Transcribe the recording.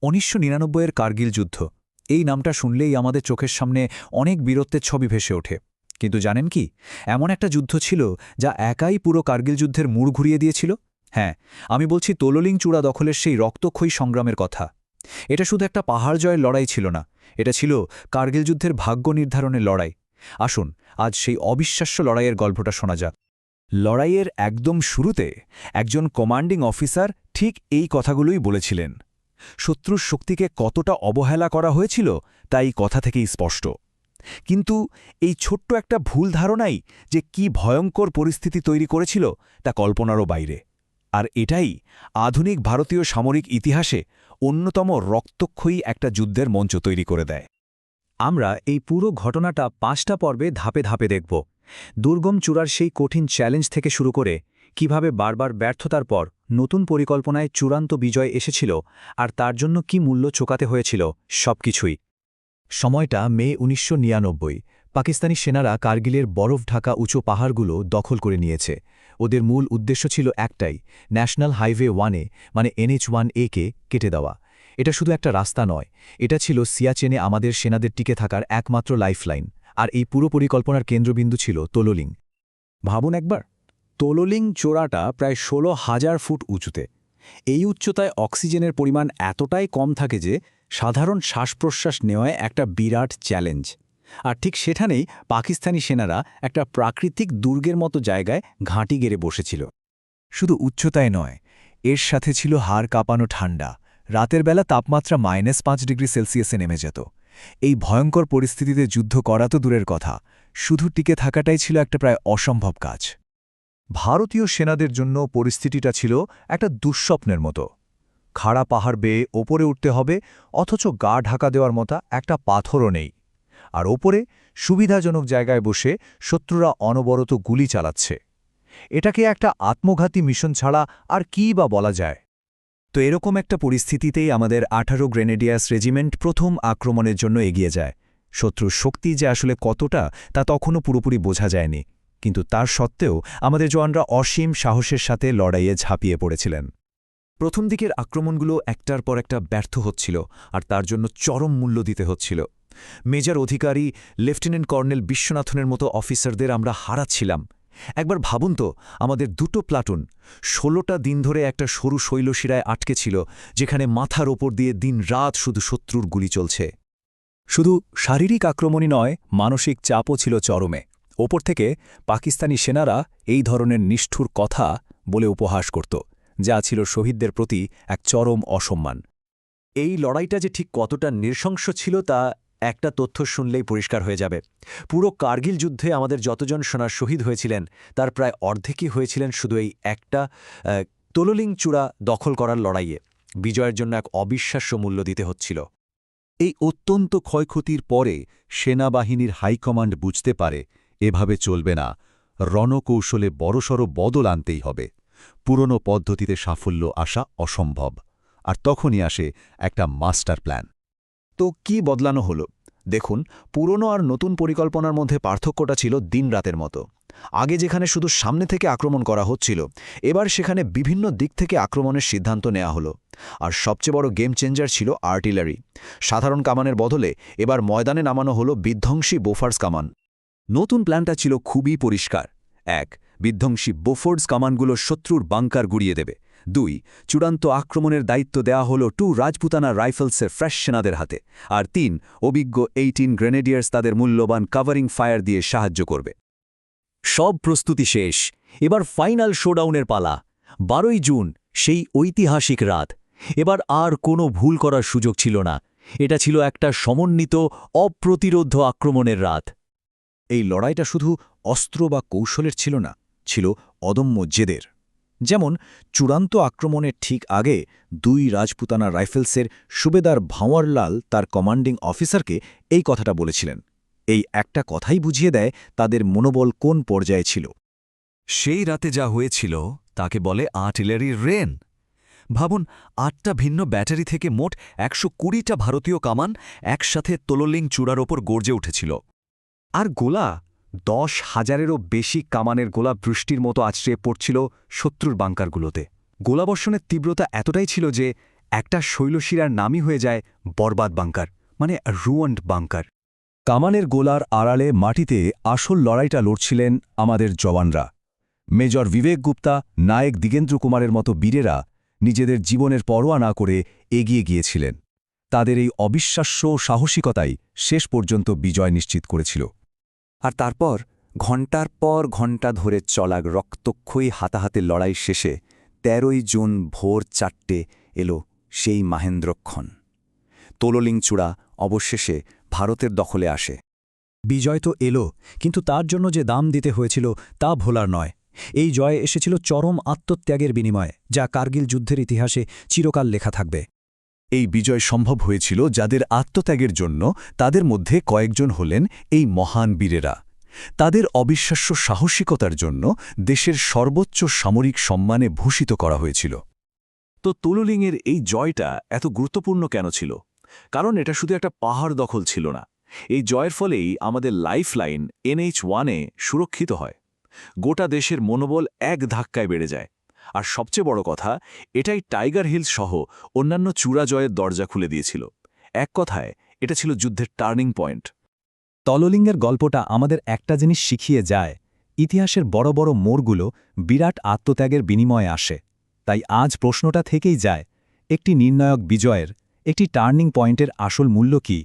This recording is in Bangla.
১৯৯৯-এর কার্গিল যুদ্ধ এই নামটা শুনলেই আমাদের চোখের সামনে অনেক বীরত্বের ছবি ভেসে ওঠে। কিন্তু জানেন কি, এমন একটা যুদ্ধ ছিল যা একাই পুরো কার্গিল যুদ্ধের মোড় ঘুরিয়ে দিয়েছিল। হ্যাঁ, আমি বলছি তোলোলিং চূড়া দখলের সেই রক্তক্ষয়ী সংগ্রামের কথা। এটা শুধু একটা পাহাড় জয়ের লড়াই ছিল না, এটা ছিল কার্গিল যুদ্ধের ভাগ্য নির্ধারণের লড়াই। আসুন আজ সেই অবিশ্বাস্য লড়াইয়ের গল্পটা শোনা যাক। লড়াইয়ের একদম শুরুতে একজন কমান্ডিং অফিসার ঠিক এই কথাগুলোই বলেছিলেন। শত্রুর শক্তিকে কতটা অবহেলা করা হয়েছিল তা এই কথা থেকেই স্পষ্ট। কিন্তু এই ছোট্ট একটা ভুল ধারণাই যে কি ভয়ঙ্কর পরিস্থিতি তৈরি করেছিল তা কল্পনারও বাইরে। আর এটাই আধুনিক ভারতীয় সামরিক ইতিহাসে অন্যতম রক্তক্ষয়ী একটা যুদ্ধের মঞ্চ তৈরি করে দেয়। আমরা এই পুরো ঘটনাটা ৫টা পর্বে ধাপে ধাপে দেখব। দুর্গম চূড়ার সেই কঠিন চ্যালেঞ্জ থেকে শুরু করে কিভাবে বারবার ব্যর্থতার পর নতুন পরিকল্পনায় চূড়ান্ত বিজয় এসেছিল আর তার জন্য কি মূল্য চোকাতে হয়েছিল, সবকিছুই। সময়টা মে ১৯৯৯। পাকিস্তানি সেনারা কার্গিলের বরফ ঢাকা উঁচু পাহাড়গুলো দখল করে নিয়েছে। ওদের মূল উদ্দেশ্য ছিল একটাই, ন্যাশনাল হাইওয়ে 1-এ মানে NH-1A-কে কেটে দেওয়া। এটা শুধু একটা রাস্তা নয়, এটা ছিল সিয়াচেনে আমাদের সেনাদের টিকে থাকার একমাত্র লাইফলাইন। আর এই পুরো পরিকল্পনার কেন্দ্রবিন্দু ছিল তোলোলিং। ভাবুন একবার, তোলোলিং চূড়াটা প্রায় ১৬,০০০ ফুট উঁচুতে। এই উচ্চতায় অক্সিজেনের পরিমাণ এতটাই কম থাকে যে সাধারণ শ্বাস-প্রশ্বাস নেওয়ায় একটা বিরাট চ্যালেঞ্জ। আর ঠিক সেখানেই পাকিস্তানি সেনারা একটা প্রাকৃতিক দুর্গের মতো জায়গায় ঘাঁটি গেড়ে বসেছিল। শুধু উচ্চতায় নয়, এর সাথে ছিল হাড় কাঁপানো ঠান্ডা। রাতের বেলা তাপমাত্রা -৫ ডিগ্রি সেলসিয়াসে নেমে যেত। এই ভয়ঙ্কর পরিস্থিতিতে যুদ্ধ করা তো দূরের কথা, শুধু টিকে থাকাটাই ছিল একটা প্রায় অসম্ভব কাজ। ভারতীয় সেনাদের জন্য পরিস্থিতিটা ছিল একটা দুঃস্বপ্নের মতো। খাড়া পাহাড় বেয়ে ওপরে উঠতে হবে, অথচ গা ঢাকা দেওয়ার মতো একটা পাথরও নেই। আর ওপরে সুবিধাজনক জায়গায় বসে শত্রুরা অনবরত গুলি চালাচ্ছে। এটাকে একটা আত্মঘাতী মিশন ছাড়া আর কী বা বলা যায়। তো এরকম একটা পরিস্থিতিতেই আমাদের ১৮ গ্রেনেডিয়ার্স রেজিমেন্ট প্রথম আক্রমণের জন্য এগিয়ে যায়। শত্রুর শক্তি যে আসলে কতটা তা তখনও পুরোপুরি বোঝা যায়নি, কিন্তু তার সত্ত্বেও আমাদের জওয়ানরা অসীম সাহসের সাথে লড়াইয়ে ঝাঁপিয়ে পড়েছিলেন। প্রথম দিকের আক্রমণগুলো একটার পর একটা ব্যর্থ হচ্ছিল, আর তার জন্য চরম মূল্য দিতে হচ্ছিল। মেজর অধিকারী, লেফটেন্যান্ট কর্নেল বিশ্বনাথনের মতো অফিসারদের আমরা হারাচ্ছিলাম। একবার ভাবুন তো, আমাদের দুটো প্লাটুন ১৬টা দিন ধরে একটা সরু শৈলশিরায় আটকে ছিল, যেখানে মাথার ওপর দিয়ে দিন-রাত শুধু শত্রুর গুলি চলছে। শুধু শারীরিক আক্রমণই নয়, মানসিক চাপও ছিল চরমে। ওপর থেকে পাকিস্তানি সেনারা এই ধরনের নিষ্ঠুর কথা বলে উপহাস করত, যা ছিল শহীদদের প্রতি এক চরম অসম্মান। এই লড়াইটা যে ঠিক কতটা নৃশংস ছিল তা একটা তথ্য শুনলেই পরিষ্কার হয়ে যাবে। পুরো কার্গিল যুদ্ধে আমাদের যতজন সেনা শহীদ হয়েছিলেন তার প্রায় অর্ধেকই হয়েছিলেন শুধু এই একটা তোলোলিং চূড়া দখল করার লড়াইয়ে। বিজয়ের জন্য এক অবিশ্বাস্য মূল্য দিতে হচ্ছিল। এই অত্যন্ত ক্ষয়ক্ষতির পরে সেনাবাহিনীর হাইকমান্ড বুঝতে পারে এভাবে চলবে না, রণকৌশলে বড়সড় বদল আনতেই হবে। পুরনো পদ্ধতিতে সাফল্য আসা অসম্ভব। আর তখনই আসে একটা মাস্টার প্ল্যান। তো কি বদলানো হলো? দেখুন, পুরনো আর নতুন পরিকল্পনার মধ্যে পার্থক্যটা ছিল দিন-রাতের মতো। আগে যেখানে শুধু সামনে থেকে আক্রমণ করা হচ্ছিল, এবার সেখানে বিভিন্ন দিক থেকে আক্রমণের সিদ্ধান্ত নেওয়া হলো। আর সবচেয়ে বড় গেম চেঞ্জার ছিল আর্টিলারি। সাধারণ কামানের বদলে এবার ময়দানে নামানো হলো বিধ্বংসী বোফার্স কামান। নতুন প্ল্যানটা ছিল খুবই পরিষ্কার। ১. বিধ্বংসী বোফোর্ডস কামানগুলো শত্রুর বাংকার গুড়িয়ে দেবে। ২. চূড়ান্ত আক্রমণের দায়িত্ব দেওয়া হল 2 রাজপুতানা রাইফেলসের ফ্রেশ সেনাদের হাতে। আর ৩. অভিজ্ঞ 18 গ্রেনেডিয়ার্স তাদের মূল্যবান কাভারিং ফায়ার দিয়ে সাহায্য করবে। সব প্রস্তুতি শেষ, এবার ফাইনাল শোডাউনের পালা। ১২ই জুন, সেই ঐতিহাসিক রাত। এবার আর কোনো ভুল করার সুযোগ ছিল না। এটা ছিল একটা সমন্বিত, অপ্রতিরোধ্য আক্রমণের রাত। এই লড়াইটা শুধু অস্ত্র বা কৌশলের ছিল না, ছিল অদম্য জেদের। যেমন চূড়ান্ত আক্রমণের ঠিক আগে 2 রাজপুতানা রাইফেলসের সুবেদার ভাঁওয়ারলাল তার কমান্ডিং অফিসারকে এই কথাটা বলেছিলেন। এই একটা কথাই বুঝিয়ে দেয় তাদের মনোবল কোন পর্যায়ে ছিল। সেই রাতে যা হয়েছিল তাকে বলে আর্টিলারির রেন। ভাবুন, 8টা ভিন্ন ব্যাটারি থেকে মোট 120টা ভারতীয় কামান একসাথে তোলোলিং চূড়ার ওপর গর্জে উঠেছিল। আর গোলা, 10,000-এরও বেশি কামানের গোলা বৃষ্টির মতো আছড়ে পড়ছিল শত্রুর বাংকারগুলোতে। গোলাবর্ষণের তীব্রতা এতটাই ছিল যে একটা শৈলশিরার নামই হয়ে যায় বরবাদ বাংকার, মানে রুয়ান্ড বাংকার। কামানের গোলার আড়ালে মাটিতে আসল লড়াইটা লড়ছিলেন আমাদের জওয়ানরা। মেজর বিবেক গুপ্তা, নায়েক দিগেন্দ্র কুমারের মতো বীরেরা নিজেদের জীবনের পরোয়া না করে এগিয়ে গিয়েছিলেন। তাদের এই অবিশ্বাস্য সাহসিকতাই শেষ পর্যন্ত বিজয় নিশ্চিত করেছিল। আর তারপর ঘণ্টার পর ঘণ্টা ধরে চলা রক্তক্ষয়ী হাতাহাতের লড়াই শেষে ১৩ই জুন ভোর ৪টে এলো সেই মাহেন্দ্রক্ষণ। তোললিংচূড়া অবশেষে ভারতের দখলে আসে। বিজয় তো এলো, কিন্তু তার জন্য যে দাম দিতে হয়েছিল তা ভোলার নয়। এই জয় এসেছিল চরম আত্মত্যাগের বিনিময়ে, যা কার্গিল যুদ্ধের ইতিহাসে চিরকাল লেখা থাকবে। এই বিজয় সম্ভব হয়েছিল যাদের আত্মত্যাগের জন্য। তাদের মধ্যে কয়েকজন হলেন এই মহান বীরেরা। তাদের অবিশ্বাস্য সাহসিকতার জন্য দেশের সর্বোচ্চ সামরিক সম্মানে ভূষিত করা হয়েছিল। তো তুলুলিংয়ের এই জয়টা এত গুরুত্বপূর্ণ কেন ছিল? কারণ এটা শুধু একটা পাহাড় দখল ছিল না। এই জয়ের ফলেই আমাদের লাইফলাইন NH-1-এ সুরক্ষিত হয়। গোটা দেশের মনোবল এক ধাক্কায় বেড়ে যায়। আর সবচেয়ে বড় কথা, এটাই টাইগার হিলস সহ অন্যান্য চূড়া জয়ের দরজা খুলে দিয়েছিল। এক কথায়, এটা ছিল যুদ্ধের টার্নিং পয়েন্ট। তললিংয়ের গল্পটা আমাদের একটা জিনিস শিখিয়ে যায়, ইতিহাসের বড় বড় মোড়গুলো বিরাট আত্মত্যাগের বিনিময়ে আসে। তাই আজ প্রশ্নটা থেকেই যায়, একটি নির্ণায়ক বিজয়ের, একটি টার্নিং পয়েন্টের আসল মূল্য কী?